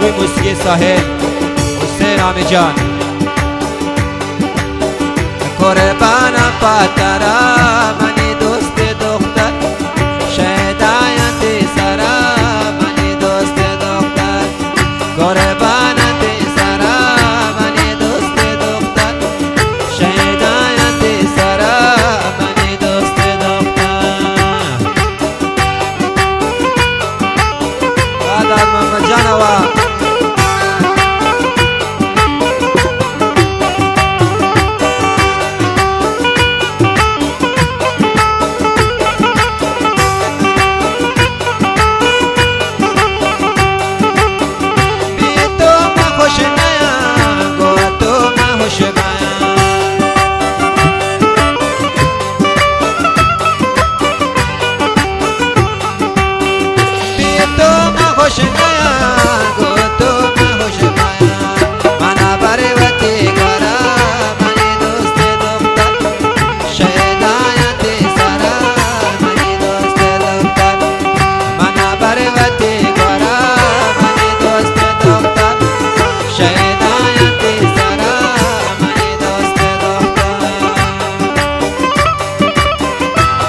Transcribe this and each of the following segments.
گروه موسیقی ساحل حسین عامی جان. قربانم پاترا منی دوست دختر شهدایت سرا منی دوست دختر قربانت سرا منی دوست دختر شهدایت سرا منی دوست دختر. بعد از محمد جان و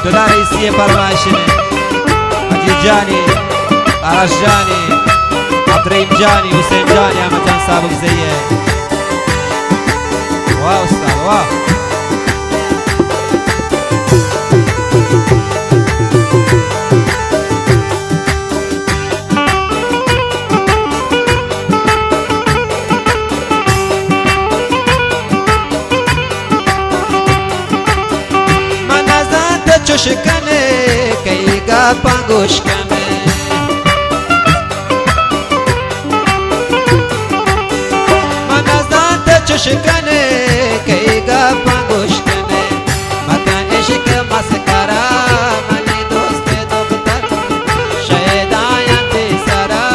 رئیسی فرمایشنه مجید جانی عرش جانی عبدالرحیم جانی حسین جانی احمد جان صاحب زیه. واه استاد واه. شکنه کئی گا پانگوش کنه من از دانت چشکنه کئی گا پانگوش کنه مکان عشق مسکرا منی دوست دختر شهدایت سرا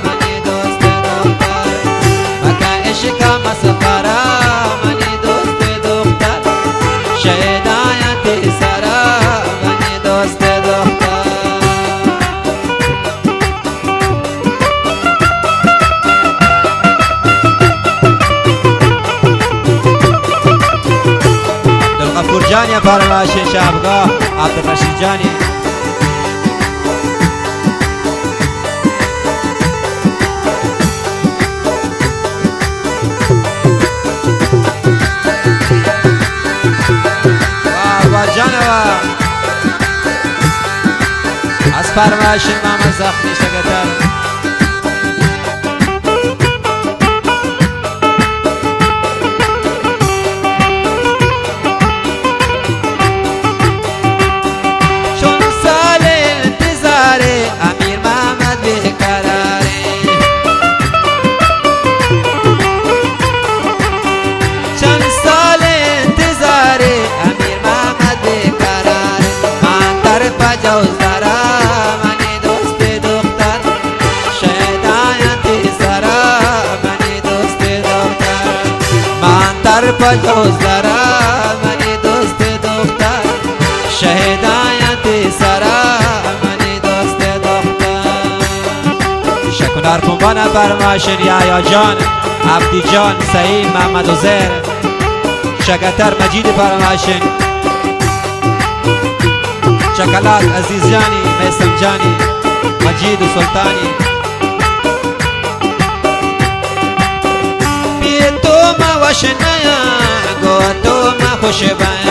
منی دوست دختر مکان عشق مسکرا منی دوست دختر شهدایت سرا دوست دختر. عبدالغفور جانی فرمایشی شهبگاه عبدالرشید جانی. و جانوا از فرمایش محمد زخمی شگتر. چون سال انتظار امیر محمد بیقراره چند سال انتظار امیر محمد بیقراره من در پجوز پجوز دارا منی دوست دختر شهدایت سرا منی دوست دختر. شکونار کنبان فرمایشن یحیی جان عبدی جان سعید محمد عزیر شگتر مجید فرمایشن شکلات عزیز جانی میسم جانی مجید و سلطانی. تو ما وشنایا گو تو ما خوش بایا